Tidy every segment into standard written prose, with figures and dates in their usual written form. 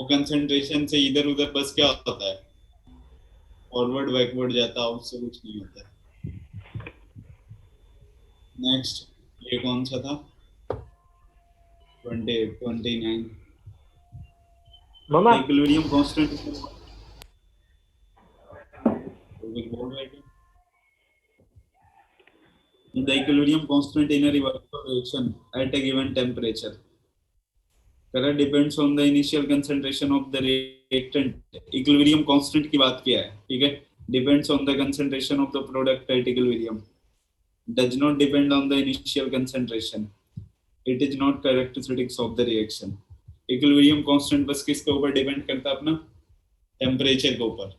Concentration से इधर उधर बस क्या होता है, फॉरवर्ड बैकवर्ड जाता है, उससे कुछ नहीं होता है। नेक्स्ट, ये कौन सा था? 29। मामा इक्विलिब्रियम कांस्टेंट बोल रहे थे। The equilibrium constant in a reversible reaction at a given temperature. Color depends on the initial concentration of the reactant. Equilibrium constant की बात किया है, ठीक है? Depends on the concentration of the product at equilibrium. Does not depend on the initial concentration. It is not characteristics of the reaction. Equilibrium constant बस किसके ऊपर depend करता है? अपना टेम्परेचर के ऊपर।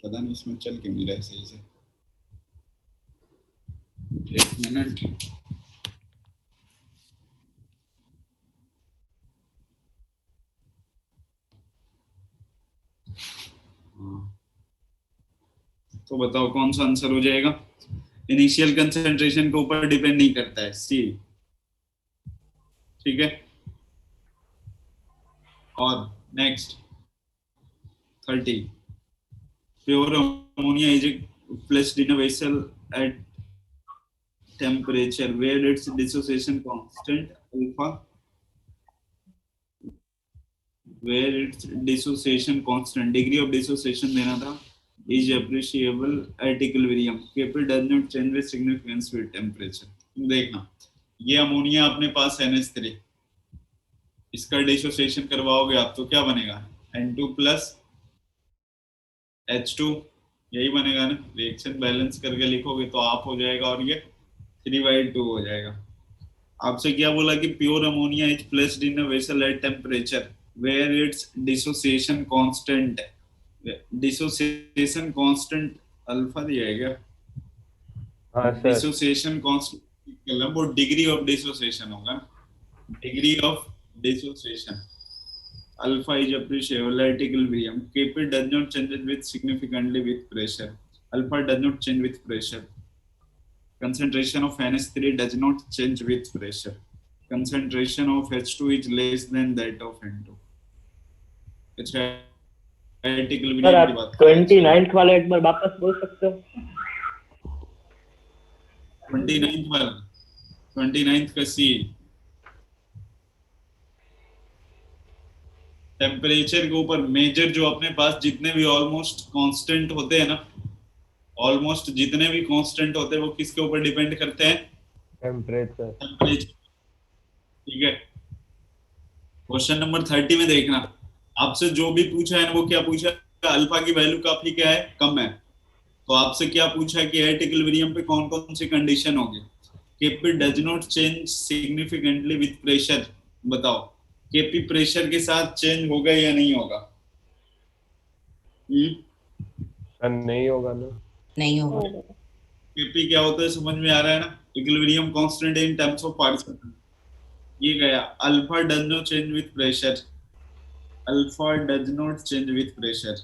पता नहीं इसमें चल क्यों नहीं रहा है सही से। एक मिनट। तो बताओ कौन सा आंसर हो जाएगा? इनिशियल कंसंट्रेशन के ऊपर डिपेंड नहीं करता है, सी। ठीक है। और next 30, pure ammonia is placed in a vessel at temperature where its dissociation constant alpha, where its dissociation constant, degree of dissociation देना था, is appreciable at equilibrium. Kp does not change with significance with temperature. देखना, ये ammonia अपने पास NH3, इसका dissociation करवाओगे आप तो क्या बनेगा? N2 प्लस H2, यही बनेगा ना। रिएक्शन बैलेंस करके लिखोगे तो आप हो जाएगा और ये 3/2 हो जाएगा। आपसे क्या बोला कि pure ammonia is placed in a vessel at temperature where its dissociation constant, dissociation constant alpha दिया है क्या? हाँ सर। डिसोसिएशन कांस्टेंट वो डिग्री ऑफ डिसोसिएशन होगा, degree of dissociation. Alpha is appreciable at equilibrium. Kp does not change with significantly with pressure. Alpha does not change with pressure. Concentration of NH3 does not change with pressure. Concentration of H2 is less than that of N2. अच्छा, at sir equilibrium की आप बात कर रहे हैं, चलो। 29th वाला एक बार वापस बोल सकते हो? 29th वाला, 29th का सी, टेम्परेचर के ऊपर मेजर जो अपने पास जितने भी ऑलमोस्ट कांस्टेंट होते हैं ना, ऑलमोस्ट जितने भी कांस्टेंट होते हैं वो किसके ऊपर डिपेंड करते हैं? टेम्परेचर। टेम्परेचर। ठीक है। क्वेश्चन नंबर 30 में देखना, आपसे जो भी पूछा है ना वो क्या पूछा है? अल्फा की वैल्यू काफी क्या है, कम है। तो आपसे क्या पूछा है कि एट इक्विलिब्रियम पे कौन कौन सी कंडीशन होगी? KP does not change significantly with pressure. बताओ, केपी प्रेशर के साथ चेंज होगा या नहीं होगा? सर नहीं होगा ना। नहीं होगा। केपी क्या होता है समझ में आ रहा है ना? Equilibrium constant in terms of particle. ये गया। Alpha does not change with pressure, alpha does not change with pressure.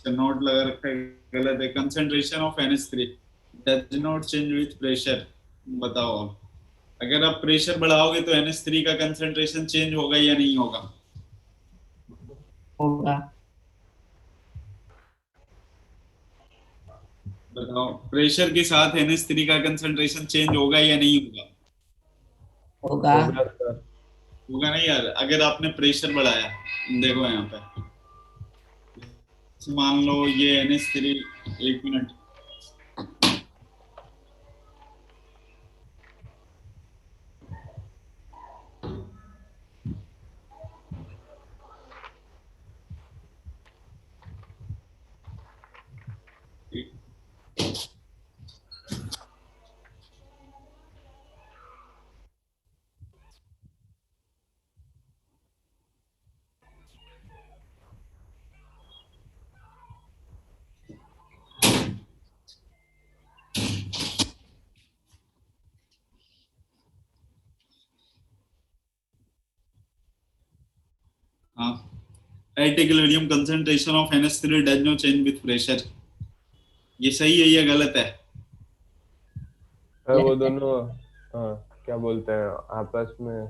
Note लगा रखा है, गलत है। Concentration of NH3 does not change with pressure. बताओ अब, अगर आप प्रेशर बढ़ाओगे तो NH3 का कंसंट्रेशन चेंज होगा या नहीं होगा? होगा। बताओ, प्रेशर के साथ NH3 का कंसंट्रेशन चेंज होगा या नहीं होगा? होगा। होगा सर। होगा नहीं यार, अगर आपने प्रेशर बढ़ाया, देखो यहाँ पे मान लो ये NH3, एक मिनट, हाँ, at equilibrium concentration of NH3 does not change with pressure। ये सही है या गलत है? वो दोनों हाँ क्या बोलते हैं आपस में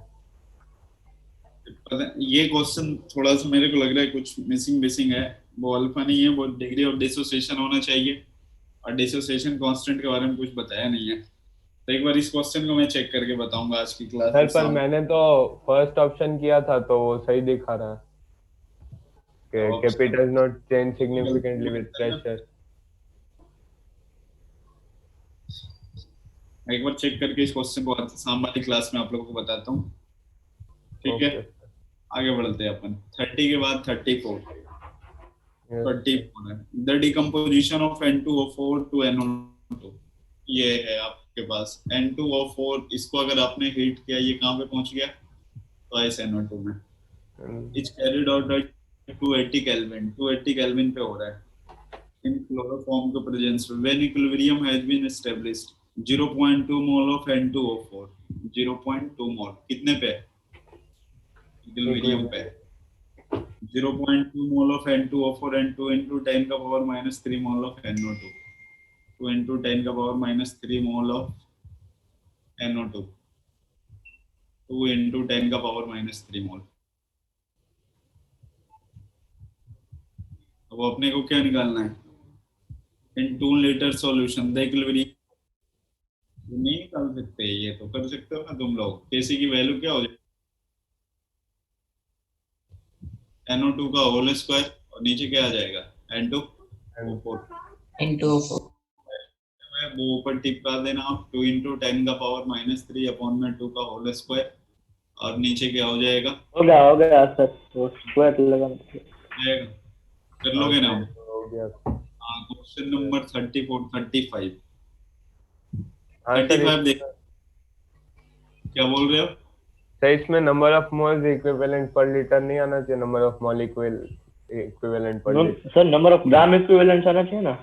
ये क्वेश्चन थोड़ा सा मेरे को लग रहा है कुछ मिसिंग मिसिंग है। वो अल्फा नहीं है, वो डिग्री ऑफ डिसोसिएशन होना चाहिए, और डिसोसिएशन कांस्टेंट के बारे में कुछ बताया नहीं है। तो एक बार इस क्वेश्चन को मैं चेक करके बताऊंगा आज की क्लास में सर पर शाम मैंने तो फर्स्ट ऑप्शन किया था तो वो सही दिखा रहा है कि option. Capital not change significantly with pressure. एक बार चेक करके इस क्वेश्चन को शाम वाली क्लास में आप लोगों को बताता हूँ। ठीक है, ओके। आगे बढ़ते हैं अपन। 30 के बाद 34। यस 34 है the decomposition of N2O4 to NO2। ये है आपके पास N2O4, इसको अगर आपने हीट किया ये कहाँ पे पहुंच गया, तो इस NO2 में। It's carried out at 280 kelvin, 280 kelvin पे हो रहा है in chloroform के presence में। when equilibrium has been established 0.2 mole of N2O4, 0.2 mole कितने पे इक्विलिब्रियम पे 0.2 mole of N2O4 and 2 into 10 का power minus 3 mole of NO2, 2 into 10 का power minus 3 mole of NO2, 2 into 10 का पावर माइनस 3 mole। अब अपने को क्या निकालना है, इन 2 लीटर सॉल्यूशन द इक्विलिब्रियम। नहीं निकाल सकते, ये तो कर सकते हो ना तुम लोग। केसी की वैल्यू क्या हो जाएगी, NO2 का होल स्क्वायर और नीचे क्या आ जाएगा N2O4। N2O4 वो ऊपर टिपका देना आप, 2 into 10 का पावर माइनस 3 अपॉन में 2 का होल स्क्वायर, और नीचे क्या हो जाएगा, हो गया सर, वो स्क्वायर लगाना जाएगा। कर लोगे ना। हो गया। हाँ, क्वेश्चन नंबर 34 35। हाँ सर 35 देख, क्या बोल रहे हो। सर इसमें नंबर ऑफ मोल्स इक्विवेलेंट पर लीटर नहीं आना चाहिए, नंबर ऑफ मॉलिक्यूल इक्विवेलेंट पर litre. Sir, number of gram equivalent आना चाहिए ना।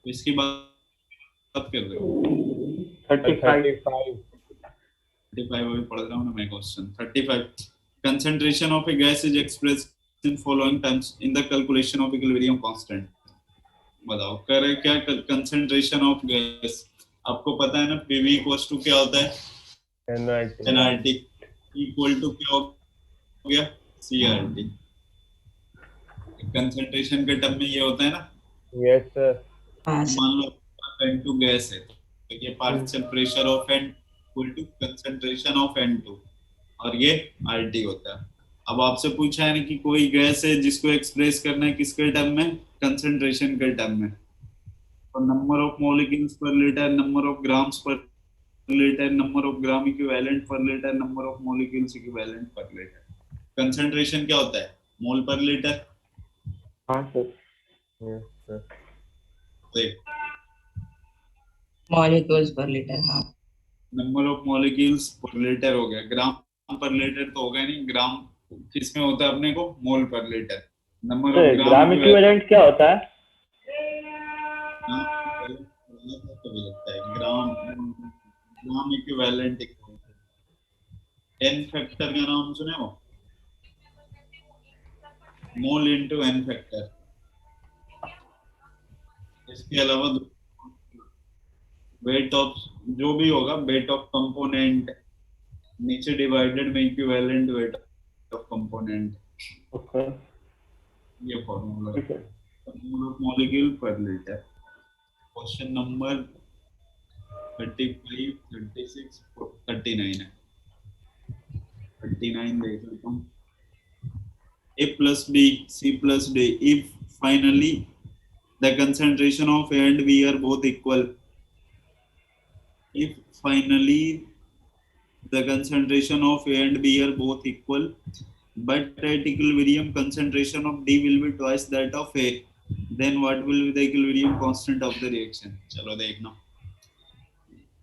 इसकी बात कर रहे हो 35 35 अभी पढ़ रहा हूँ ना मैं question 35। Concentration of A gas is expressed in following terms in the calculation of equilibrium constant. बताओ करे क्या, कंसंट्रेशन ऑफ गैस आपको पता है ना, पीवी इक्वल्स टू क्या होता है एनआरटी, इक्वल टू क्या हो गया सीआरटी। कंसंट्रेशन के टर्म में ये होता है ना। Yes sir. हाँ सर मान लो N2 गैस है, तो ये partial pressure of N equal to concentration of N2, और ये RT होता है। अब आपसे पूछा है ना कि कोई गैस है जिसको एक्सप्रेस करना है किसके टर्म में, कंसंट्रेशन के टर्म में। तो नंबर ऑफ मॉलिक्यूल्स पर लीटर, नंबर ऑफ ग्राम्स पर litre, number of gram equivalent पर litre, number of molecules equivalent पर लीटर। कंसंट्रेशन क्या होता है, मोल पर लीटर। हाँ सर। Yes sir. देख, मॉलिक्यूल्स पर लीटर। हाँ नंबर ऑफ मॉलिक्यूल्स पर लीटर हो गया, ग्राम पर लीटर तो होगा नहीं, ग्राम किसमें होता है अपने को, मोल पर litre. Number of gram gram equivalent क्या होता है? ग्राम ग्राम इक्विवेलेंट। 10 फैक्टर का नाम सुने हो, मोल इनटू n फैक्टर। इसके अलावा वेट ऑफ जो भी होगा, वेट ऑफ कंपोनेंट नीचे डिवाइडेड में equivalent weight of component. Okay, ये फॉर्मूला ठीक है। नंबर ऑफ मॉलिक्यूल पर लीटर। क्वेश्चन नंबर 35 36 39 है। 39 देख लेता हूँ। A plus B, C plus D, if finally the concentration of A and B are both equal, if finally the concentration of A and B are both equal, but at equilibrium concentration of D will be twice that of A, then what will be the equilibrium constant of the reaction? चलो देखना,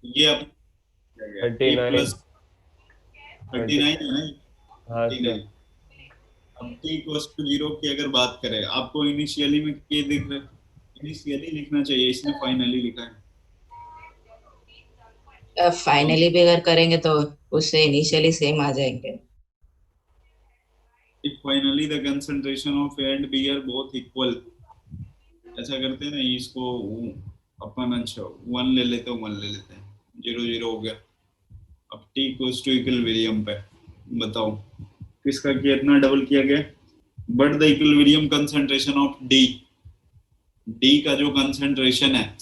ये अब A plus 39 है ना। हाँ 39। Sir. अब t equals to 0 की अगर बात करें, आपको इनिशियली में ये दिख रहा है, इनिशियली लिखना चाहिए, इसने फाइनली लिखा है। फाइनली भी अगर करेंगे तो उससे इनिशियली सेम आ जाएंगे। If finally the concentration of A and B are both equal, ऐसा करते हैं ना, इसको अपन अच्छा 1 ले लेते हैं, 0 0 हो गया। अब t इक्वल्स टू इक्विलिब्रियम पे बताओ किसका कितना डबल किया गया? But the equilibrium concentration of D, D का जो कंसंट्रेशन है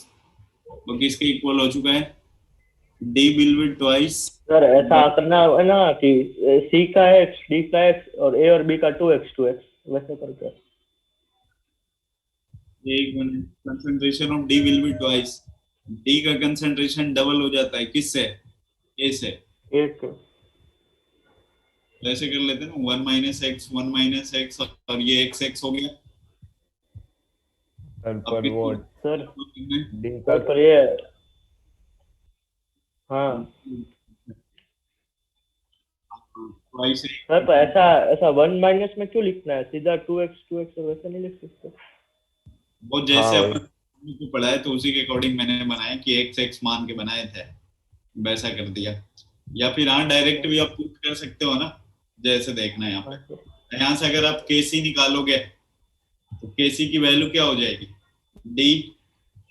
वो किसके इक्वल हो चुका है? D will be twice. Sir ऐसा करना है ना कि सी का x, डी का x और a और b का 2x वैसे करके। एक minute, concentration of D will be twice, D का कंसंट्रेशन डबल हो जाता है किससे? ए से। एक वैसे कर लेते हैं ना, 1 - x और ये x हो गया। सर अब पर कितना वो सर डी का सर पर ये हाँ ट्वाइस है। सर पर ऐसा ऐसा 1 माइनस में क्यों लिखना है? सीधा 2x और वैसा नहीं लिख सकते? वो जैसे हाँ, अपन को पढ़ा है तो उसी के अकॉर्डिंग मैंने बनाया कि x मान के बनाए थे, वैसा कर दिया। या फिर हाँ डायरेक्ट भी आप पुट कर सकते हो ना, जैसे देखना है यहाँ पे। यहाँ से अगर आप केसी निकालोगे तो केसी की वैल्यू क्या हो जाएगी? डी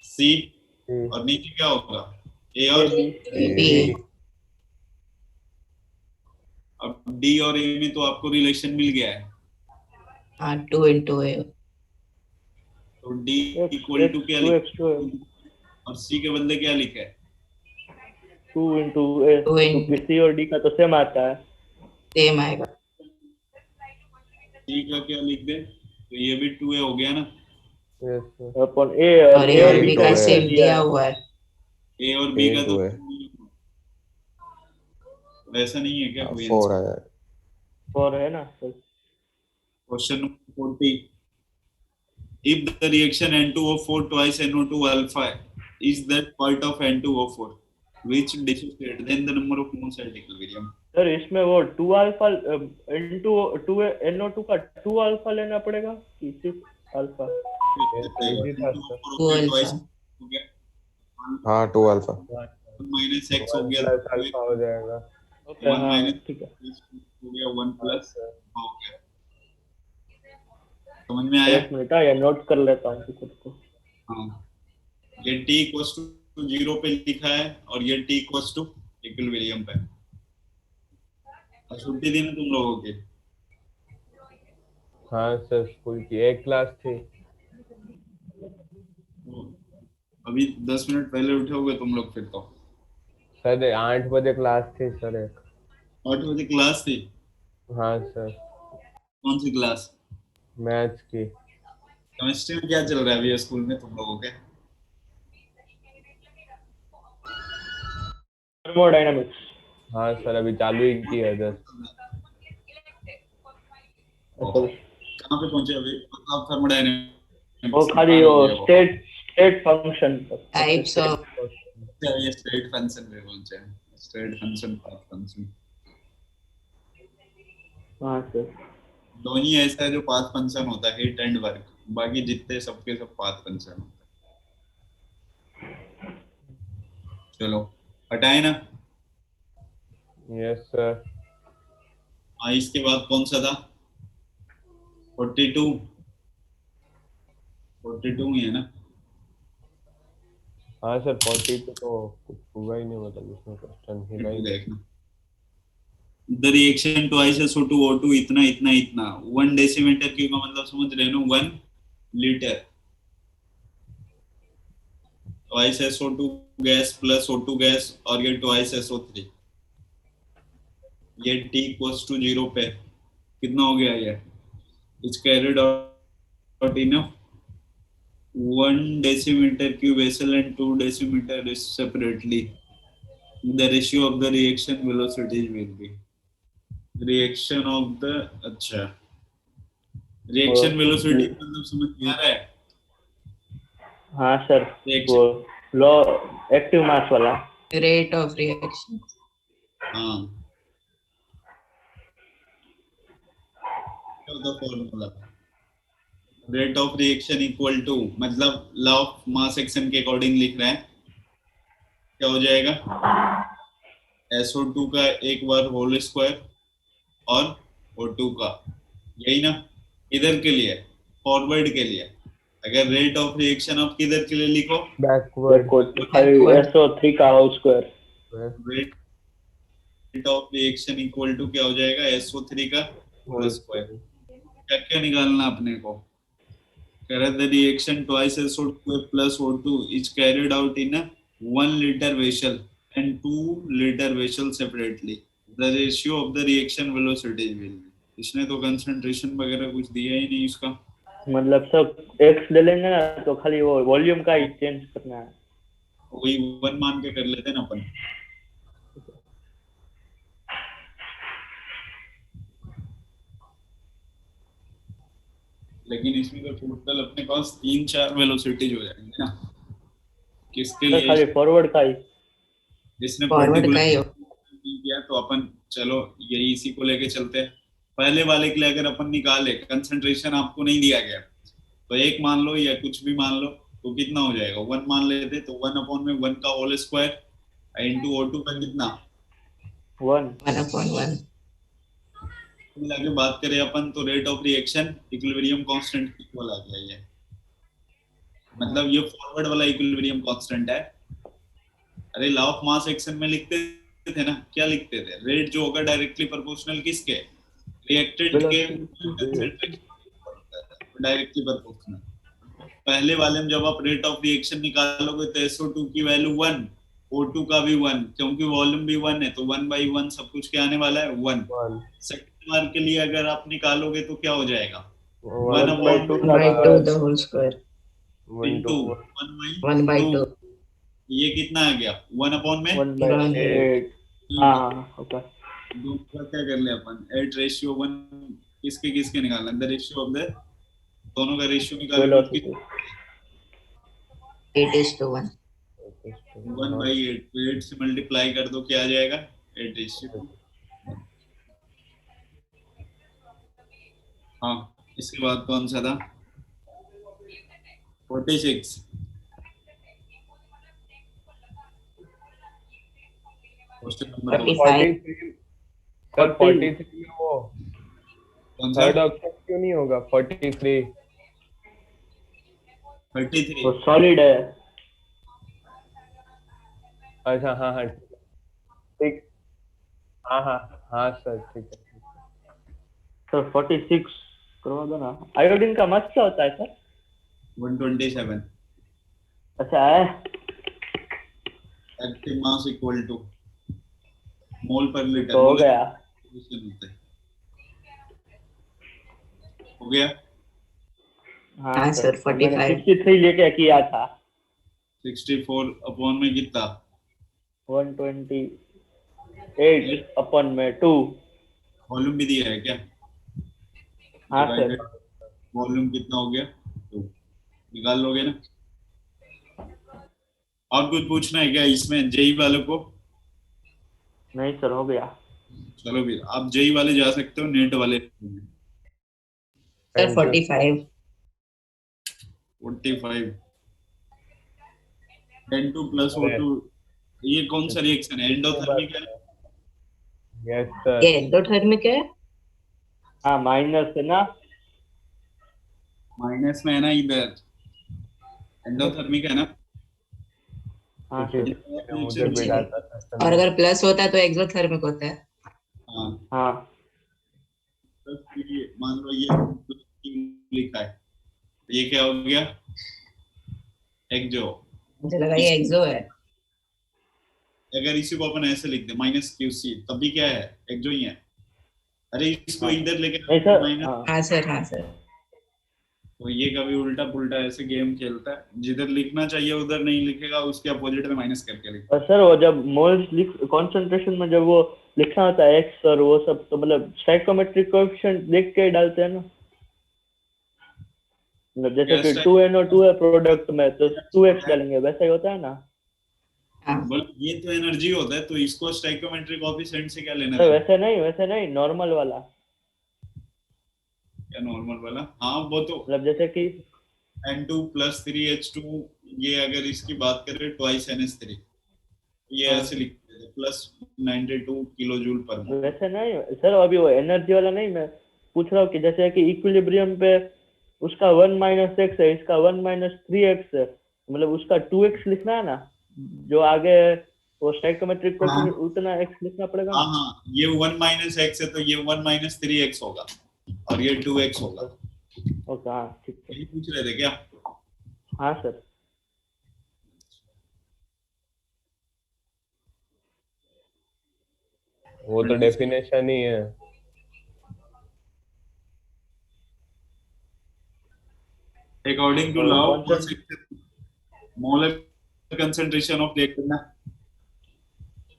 सी और नीचे क्या होगा? ए और बी। अब डी और ए में तो आपको रिलेशन मिल गया है, हाँ 2 × A। तो डी इक्वल टू क्या लिखा 2x और सी के बदले क्या लिखा है? 2 into a, 2 तो सी और डी का तो सेम आता है। सेम आएगा। सी का क्या लिख दे? तो ये भी 2a हो गया ना। Yes sir. अपन ए और A और B B का का है। सेम दिया हुआ है। ए और बी का तो 2 है। वैसा नहीं है क्या कोई? 4 है। 4 है ना sir? Question number 40, if the reaction N2O4 twice NO2 alpha is that part of N2O4 which dissociate, then the number of moles at equilibrium. Sir इसमें वो 2 अल्फा इनटू 2 NO2 का 2 अल्फा लेना पड़ेगा कि सिर्फ अल्फा? हाँ 2 अल्फा। 1 - x हो गया, प्लस अल्फा हो जाएगा। ओके हाँ ठीक है। हो गया 1 प्लस हो गया। समझ में आया? एक मिनट ये नोट कर लेता हूँ खुद को। हाँ, ये t = 0 पे लिखा है और ये t = इक्विलिब्रियम पे। और छुट्टी दी ना तुम लोगों की? हाँ सर, स्कूल की एक क्लास थी। अभी 10 मिनट पहले उठे होगे तुम लोग फिर तो। सर 8 बजे क्लास थी सर एक। 8 बजे क्लास थी? हाँ सर, कौन सी क्लास? मैथ्स की। केमिस्ट्री में क्या चल रहा है अभी स्कूल में तुम लोगों के? थर्मोडायनामिक्स। हाँ सर, अभी चालू ही की है जस्ट। कहाँ पे पहुंचे अभी? मतलब थर्मोडायनामिक्स वो खाली वो स्टेट फंक्शन टाइप्स ऑफ ये स्ट्रेट फंक्शन पे पहुंचे हैं। स्ट्रेट फंक्शन, पाथ फंक्शन, हाँ सर। दोनों ही ऐसा है जो पाथ फंक्शन होता है, हिट एंड वर्क। बाकी जितने सबके सब पाथ फंक्शन होता है। चलो हटाए ना? Yes sir. हाँ, इसके बाद कौन सा था? 42 ही है ना? हाँ सर, 40 पे तो कुछ हुआ ही नहीं, मतलब इसमें क्वेश्चन ही नहीं। देखना, the reaction twice SO2 O2 इतना इतना इतना 1 डेसीमीटर क्यूब का मतलब समझ रहे हो? 1 litre. Twice SO2 gas plus O2 gas और ये ट्वाइस SO3, ये T = 0 पे कितना हो गया? ये it's carried out in 1 decimeter cube vessel and 2 decimeter separately. The ratio of the reaction velocities will be reaction of the अच्छा reaction velocity मतलब समझ में आ रहा है? हाँ सर, वो लॉ एक्टिव मास वाला। Rate of reaction. हाँ, क्या होता formula? Rate of reaction equal to, मतलब लॉ ऑफ मास एक्शन के अकॉर्डिंग लिख रहे हैं, क्या हो जाएगा? SO2 का एक बार होल स्क्वायर और O2 का, यही ना? इधर के लिए, फॉरवर्ड के लिए। अगर रेट ऑफ रिएक्शन आप किधर के लिए लिखो? बैकवर्ड। खाली SO3 का whole square. Rate rate of reaction equal to क्या हो जाएगा, SO3 का होल स्क्वायर। क्या क्या निकालना अपने को, कह रहे the reaction twice SO2 plus O2 is carried out in a 1 liter vessel and 2 liter vessel separately. The ratio of the reaction velocity will be. इसने तो कंसंट्रेशन वगैरह कुछ दिया ही नहीं इसका। मतलब सब एक्स ले लेंगे ना, तो खाली वो वॉल्यूम का ही चेंज करना है। वही 1 मान के कर लेते हैं ना अपन। लेकिन इसमें तो टोटल अपने पास 3-4 वेलोसिटीज हो जाएंगे ना। किसके सर लिए? खाली फॉरवर्ड का ही। जिसने फॉरवर्ड का पर्टिकुलर ही नहीं किया तो अपन चलो यही इसी को लेके चलते हैं। पहले वाले के लिए अगर अपन निकाले, कंसंट्रेशन आपको नहीं दिया गया तो एक मान लो या कुछ भी मान लो, तो कितना हो जाएगा, 1 मान लेते तो 1/1 का होल स्क्वायर इनटू O2 का कितना 1 1/1। मिला के बात करें अपन तो rate of reaction equilibrium constant equal आ गया ये। मतलब ये फॉरवर्ड वाला इक्विलिब्रियम कांस्टेंट है। अरे लॉ ऑफ मास एक्शन में लिखते थे ना, क्या लिखते थे, रेट जो होगा डायरेक्टली प्रोपोर्शनल किसके, रिएक्टेंट के डायरेक्टली प्रोपोर्शनल। पहले वाले में जब आप रेट ऑफ रिएक्शन निकालोगे तो SO2 की वैल्यू 1, O2 का भी 1, क्योंकि वॉल्यूम भी 1 है तो 1/1 सब कुछ क्या आने वाला है 1। सेकंड बार के लिए अगर आप निकालोगे तो क्या हो जाएगा 1/2 द होल स्क्वायर इनटू 1/2। ये कितना आ गया 1/में 1/8। हाँ ओके। दो का क्या कर ले अपन 8:1 किसके किसके निकालना, द रेशियो ऑफ द दोनों का रेशियो निकालो, 8:1। 1/8 तो 8 से मल्टीप्लाई कर दो क्या आ जाएगा 8:2। हाँ इसके बाद कौन सा था 46। Question number 45। सर 43 में वो कौन सा थर्ड ऑप्शन क्यों नहीं होगा 43? 33 तो सॉलिड है। अच्छा हाँ हाँ ठीक। हाँ हाँ हाँ सर ठीक है। सर 46 करवा दो ना। आयोडीन का मास क्या होता है सर? 127 अच्छा है। एक्टिव मास इक्वल टू मोल पर लीटर। तो हो गया। हो गया। हाँ सर 45। 63 लेके किया था। 64 अपॉन में कितना 128/2। वॉल्यूम भी दिया है क्या? हाँ सर। वॉल्यूम कितना हो गया 2 निकाल लोगे ना। और कुछ पूछना है क्या इसमें जेई वालों को? नहीं सर हो गया। चलो भी आप जेई वाले जा सकते हो, नेट वाले सर 45। 45 N2 plus O2 ये कौन सा रिएक्शन है, एंडोथर्मिक है? Yes sir. ये एंडोथर्मिक है। हाँ माइनस है ना। माइनस में है ना इधर, एंडोथर्मिक है ना। हाँ सर। मुझे भी डालता था और अगर प्लस होता है तो एक्सोथर्मिक होता है। हाँ हाँ तो ये मान लो ये लिखा है, ये क्या हो गया एक्सो। मुझे लगा ये एक्सो है। अगर इसी को अपन ऐसे लिख दे -QC तब भी क्या है एक्सो ही है। अरे इसको इधर लेके नहीं सर। माइनस, हाँ हाँ सर हाँ सर। तो ये कभी उल्टा पुल्टा ऐसे गेम खेलता है, जिधर लिखना चाहिए उधर नहीं लिखेगा, उसके अपोजिट में माइनस करके लिखता और सर वो जब मोल्स कॉन्सेंट्रेशन में जब वो लिखना होता है एक्स और वो सब, तो मतलब स्टोइकोमेट्रिक कोएफिशिएंट देख के डालते हैं ना। मतलब जैसे कि 2NO2 है प्रोडक्ट में तो 2x डालेंगे, वैसा ही होता है ना। हाँ बोल ये तो एनर्जी होता है, तो इसको स्टोइकोमेट्रिक कोएफिशिएंट से क्या लेना सर है? वैसे नहीं नॉर्मल वाला। क्या नॉर्मल वाला? हाँ वो तो मतलब जैसे कि N2 + 3H2 ये अगर इसकी बात करें ट्वाइस NH3 ये हाँ। ऐसे लिखते थे +92 किलो जूल पर मोल। वैसे नहीं सर, अभी वो एनर्जी वाला नहीं, मैं पूछ रहा हूँ कि जैसे कि इक्विलिब्रियम पे उसका 1 - x है, इसका 1 - 3x है, मतलब उसका 2x लिखना है ना, जो आगे वो स्टोइकोमेट्रिक कोएफिशिएंट उतना x लिखना पड़ेगा हाँ ना? हाँ, ये 1 माइनस एक्स है तो ये 1 माइनस 3x होगा और ये 2x होगा। ओके, हाँ ठीक है। यही पूछ रहे थे क्या? हाँ सर। वो तो डेफिनेशन ही है। अकॉर्डिंग टू और लॉ कौन सा? मोलर कंसंट्रेशन ऑफ रिएक्टेंट ना।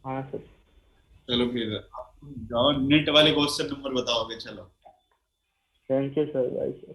हाँ सर। चलो फिर जाओ नेट वाले क्वेश्चन नंबर बताओगे। चलो thank you sir, bye sir.